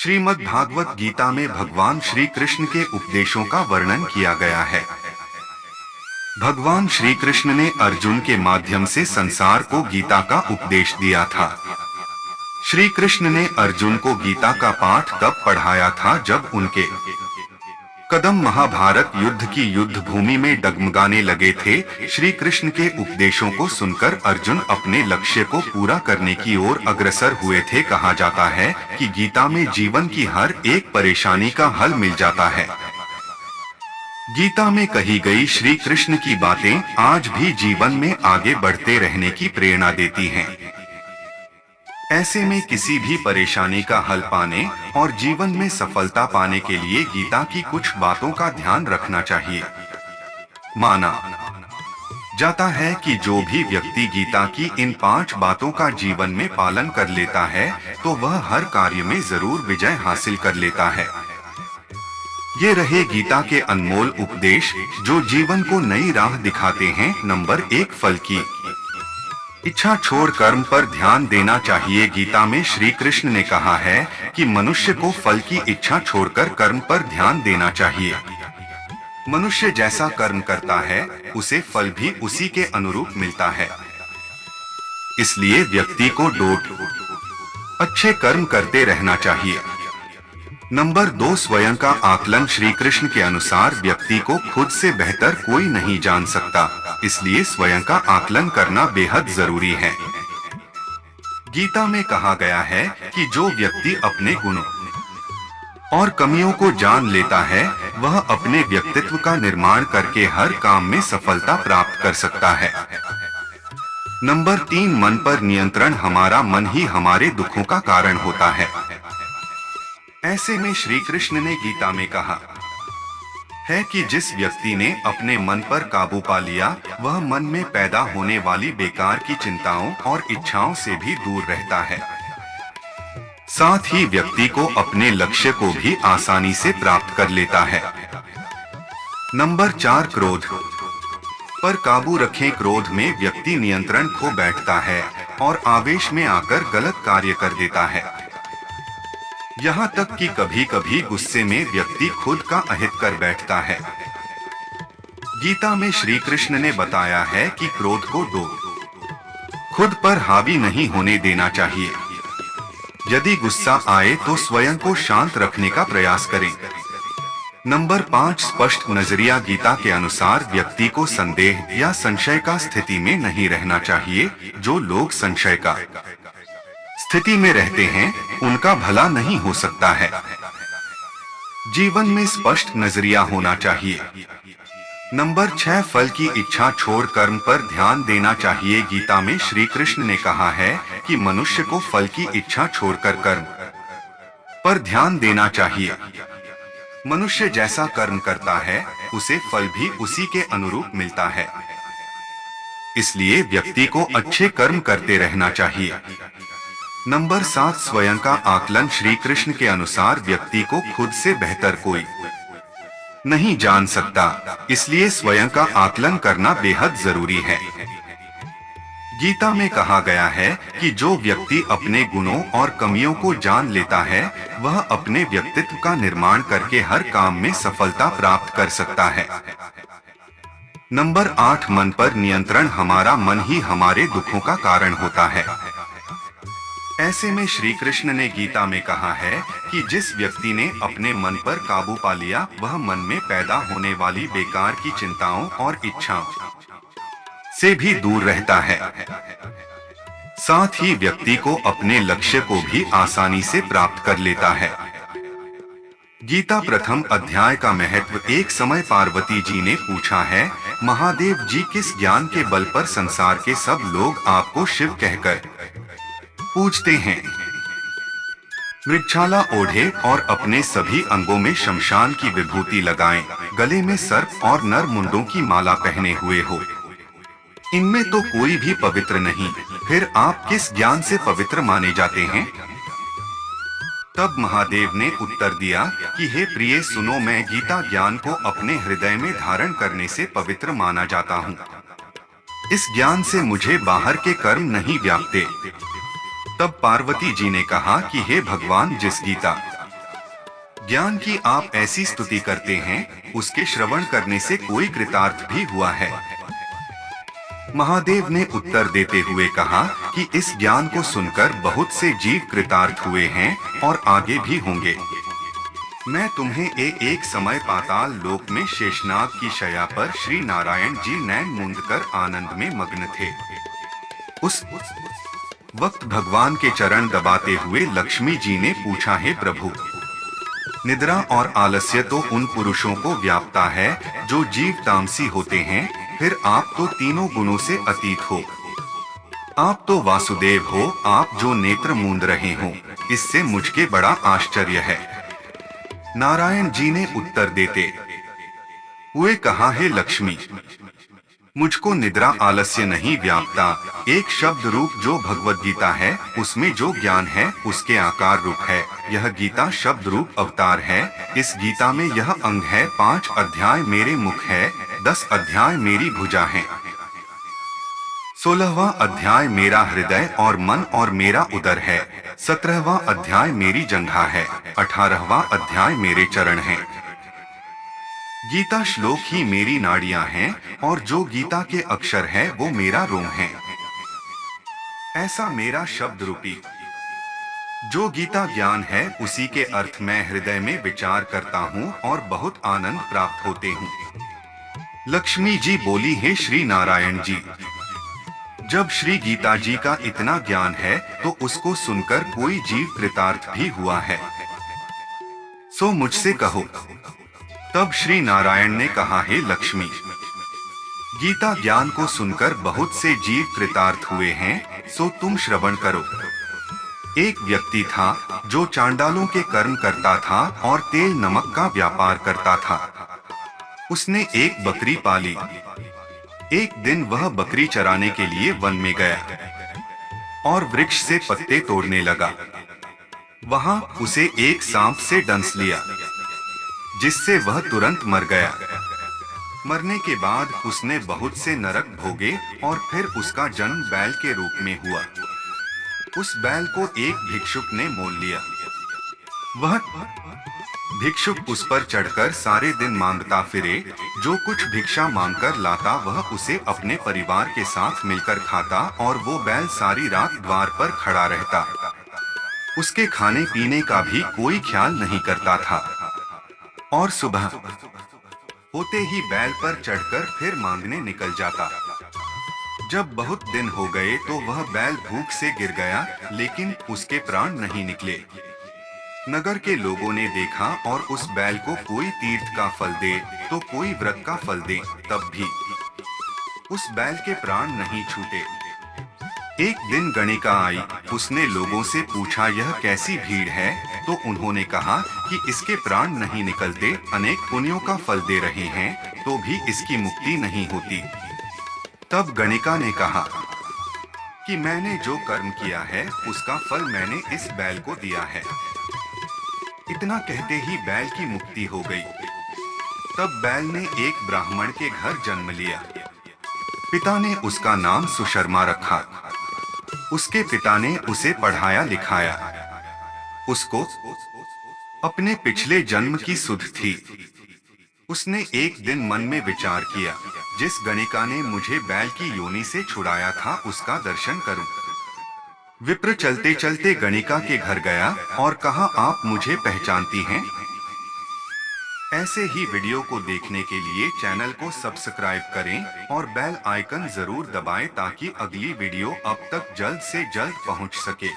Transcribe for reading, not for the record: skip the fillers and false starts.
श्रीमद् भागवत गीता में भगवान श्री कृष्ण के उपदेशों का वर्णन किया गया है। भगवान श्री कृष्ण ने अर्जुन के माध्यम से संसार को गीता का उपदेश दिया था। श्री कृष्ण ने अर्जुन को गीता का पाठ तब पढ़ाया था जब उनके कदम महाभारत युद्ध की युद्ध भूमि में डगमगाने लगे थे। श्री कृष्ण के उपदेशों को सुनकर अर्जुन अपने लक्ष्य को पूरा करने की ओर अग्रसर हुए थे। कहा जाता है कि गीता में जीवन की हर एक परेशानी का हल मिल जाता है। गीता में कही गई श्री कृष्ण की बातें आज भी जीवन में आगे बढ़ते रहने की प्रेरणा देती हैं। ऐसे में किसी भी परेशानी का हल पाने और जीवन में सफलता पाने के लिए गीता की कुछ बातों का ध्यान रखना चाहिए। माना जाता है कि जो भी व्यक्ति गीता की इन 5 बातों का जीवन में पालन कर लेता है तो वह हर कार्य में जरूर विजय हासिल कर लेता है। ये रहे गीता के अनमोल उपदेश जो जीवन को नई राह दिखाते हैं। नंबर 1, फल की इच्छा छोड़ कर्म पर ध्यान देना चाहिए। गीता में श्री कृष्ण ने कहा है कि मनुष्य को फल की इच्छा छोड़कर कर्म पर ध्यान देना चाहिए। मनुष्य जैसा कर्म करता है उसे फल भी उसी के अनुरूप मिलता है। इसलिए व्यक्ति को अच्छे कर्म करते रहना चाहिए। नंबर 2, स्वयं का आकलन। श्री कृष्ण के अनुसार व्यक्ति को खुद से बेहतर कोई नहीं जान सकता, इसलिए स्वयं का आकलन करना बेहद जरूरी है। गीता में कहा गया है कि जो व्यक्ति अपने गुणों और कमियों को जान लेता है वह अपने व्यक्तित्व का निर्माण करके हर काम में सफलता प्राप्त कर सकता है। नंबर 3, मन पर नियंत्रण। हमारा मन ही हमारे दुखों का कारण होता है। ऐसे में श्री कृष्ण ने गीता में कहा है कि जिस व्यक्ति ने अपने मन पर काबू पा लिया वह मन में पैदा होने वाली बेकार की चिंताओं और इच्छाओं से भी दूर रहता है। साथ ही व्यक्ति को अपने लक्ष्य को भी आसानी से प्राप्त कर लेता है। नंबर 4, क्रोध पर काबू रखें। क्रोध में व्यक्ति नियंत्रण खो बैठता है और आवेश में आकर गलत कार्य कर देता है। यहाँ तक कि कभी-कभी गुस्से में व्यक्ति खुद का अहित कर बैठता है। गीता में श्री कृष्ण ने बताया है कि क्रोध को खुद पर हावी नहीं होने देना चाहिए। यदि गुस्सा आए तो स्वयं को शांत रखने का प्रयास करें। नंबर 5, स्पष्ट नजरिया। गीता के अनुसार व्यक्ति को संदेह या संशय का स्थिति में नहीं रहना चाहिए। जो लोग संशय का स्थिति में रहते हैं उनका भला नहीं हो सकता है। जीवन में स्पष्ट नजरिया होना चाहिए। नंबर 6, फल की इच्छा छोड़ कर्म पर ध्यान देना चाहिए। गीता में श्री कृष्ण ने कहा है कि मनुष्य को फल की इच्छा छोड़कर कर्म पर ध्यान देना चाहिए। मनुष्य जैसा कर्म करता है उसे फल भी उसी के अनुरूप मिलता है। इसलिए व्यक्ति को अच्छे कर्म करते रहना चाहिए। नंबर 7, स्वयं का आकलन। श्री कृष्ण के अनुसार व्यक्ति को खुद से बेहतर कोई नहीं जान सकता, इसलिए स्वयं का आकलन करना बेहद जरूरी है। गीता में कहा गया है कि जो व्यक्ति अपने गुणों और कमियों को जान लेता है वह अपने व्यक्तित्व का निर्माण करके हर काम में सफलता प्राप्त कर सकता है। नंबर 8, मन पर नियंत्रण। हमारा मन ही हमारे दुखों का कारण होता है। ऐसे में श्री कृष्ण ने गीता में कहा है कि जिस व्यक्ति ने अपने मन पर काबू पा लिया वह मन में पैदा होने वाली बेकार की चिंताओं और इच्छाओं से भी दूर रहता है। साथ ही व्यक्ति को अपने लक्ष्य को भी आसानी से प्राप्त कर लेता है। गीता प्रथम अध्याय का महत्व। एक समय पार्वती जी ने पूछा है, महादेव जी, किस ज्ञान के बल पर संसार के सब लोग आपको शिव कहकर पूजते हैं? मृगछाला ओढ़े और अपने सभी अंगों में शमशान की विभूति लगाएं, गले में सर्प और नर मुंडों की माला पहने हुए हो, इनमें तो कोई भी पवित्र नहीं, फिर आप किस ज्ञान से पवित्र माने जाते हैं? तब महादेव ने उत्तर दिया कि हे प्रिय सुनो, मैं गीता ज्ञान को अपने हृदय में धारण करने से पवित्र माना जाता हूँ। इस ज्ञान से मुझे बाहर के कर्म नहीं व्यापते। तब पार्वती जी ने कहा कि हे भगवान, जिस गीता ज्ञान की आप ऐसी स्तुति करते हैं, उसके श्रवण करने से कोई कृतार्थ भी हुआ है। महादेव ने उत्तर देते हुए कहा कि इस ज्ञान को सुनकर बहुत से जीव कृतार्थ हुए हैं और आगे भी होंगे। मैं तुम्हें एक समय पाताल लोक में शेषनाग की शैया पर श्री नारायण जी नैन मूंद कर आनंद में मग्न थे। उस वक्त भगवान के चरण दबाते हुए लक्ष्मी जी ने पूछा, हे प्रभु, निद्रा और आलस्य तो उन पुरुषों को व्यापता है जो जीव तामसी होते हैं, फिर आप तो तीनों गुणों से अतीत हो। आप तो वासुदेव हो, आप जो नेत्र मूंद रहे हो, इससे मुझके बड़ा आश्चर्य है। नारायण जी ने उत्तर देते हुए कहा, हे लक्ष्मी, मुझको निद्रा आलस्य नहीं व्यापता। एक शब्द रूप जो भगवत गीता है, उसमें जो ज्ञान है उसके आकार रूप है। यह गीता शब्द रूप अवतार है। इस गीता में यह अंग है। 5 अध्याय मेरे मुख है, 10 अध्याय मेरी भुजा है, 16वां अध्याय मेरा हृदय और मन और मेरा उदर है, 17वां अध्याय मेरी जंघा है, 18वां अध्याय मेरे चरण हैं। गीता श्लोक ही मेरी नाड़ियां हैं और जो गीता के अक्षर है वो मेरा रोम है। ऐसा मेरा शब्द रूपी जो गीता ज्ञान है, उसी के अर्थ मैं हृदय में विचार करता हूँ और बहुत आनंद प्राप्त होते हूँ। लक्ष्मी जी बोली, हे श्री नारायण जी, जब श्री गीता जी का इतना ज्ञान है तो उसको सुनकर कोई जीव कृतार्थ भी हुआ है, सो मुझसे कहो। तब श्री नारायण ने कहा, हे लक्ष्मी, गीता ज्ञान को सुनकर बहुत से जीव कृतार्थ हुए हैं, सो तुम श्रवण करो। एक व्यक्ति था जो चांडालों के कर्म करता था और तेल नमक का व्यापार करता था। उसने एक बकरी पाली। एक दिन वह बकरी चराने के लिए वन में गया और वृक्ष से पत्ते तोड़ने लगा। वहां उसे एक सांप से डंस लिया, जिससे वह तुरंत मर गया। मरने के बाद उसने बहुत से नरक भोगे और फिर उसका जन्म बैल के रूप में हुआ। उस बैल को एक भिक्षुक ने मोल लिया। वह भिक्षुक उस पर चढ़कर सारे दिन मांगता फिरे। जो कुछ भिक्षा मांगकर लाता वह उसे अपने परिवार के साथ मिलकर खाता और वो बैल सारी रात द्वार पर खड़ा रहता। उसके खाने पीने का भी कोई ख्याल नहीं करता था और सुबह होते ही बैल पर चढ़कर फिर मांगने निकल जाता। जब बहुत दिन हो गए तो वह बैल भूख से गिर गया, लेकिन उसके प्राण नहीं निकले। नगर के लोगों ने देखा और उस बैल को कोई तीर्थ का फल दे तो कोई व्रत का फल दे, तब भी उस बैल के प्राण नहीं छूटे। एक दिन गणिका आई। उसने लोगों से पूछा, यह कैसी भीड़ है? तो उन्होंने कहा कि इसके प्राण नहीं निकलते, अनेक पुण्यों का फल दे रहे हैं तो भी इसकी मुक्ति नहीं होती। तब गणिका ने कहा कि मैंने जो कर्म किया है उसका फल मैंने इस बैल को दिया है। इतना कहते ही बैल की मुक्ति हो गई। तब बैल ने एक ब्राह्मण के घर जन्म लिया। पिता ने उसका नाम सुशर्मा रखा। उसके पिता ने उसे पढ़ाया लिखाया। उसको अपने पिछले जन्म की सुध थी। उसने एक दिन मन में विचार किया, जिस गणिका ने मुझे बैल की योनि से छुड़ाया था उसका दर्शन करूं। विप्र चलते चलते गणिका के घर गया और कहा, आप मुझे पहचानती हैं? ऐसे ही वीडियो को देखने के लिए चैनल को सब्सक्राइब करें और बेल आइकन जरूर दबाएं ताकि अगली वीडियो अब तक जल्द से जल्द पहुंच सके।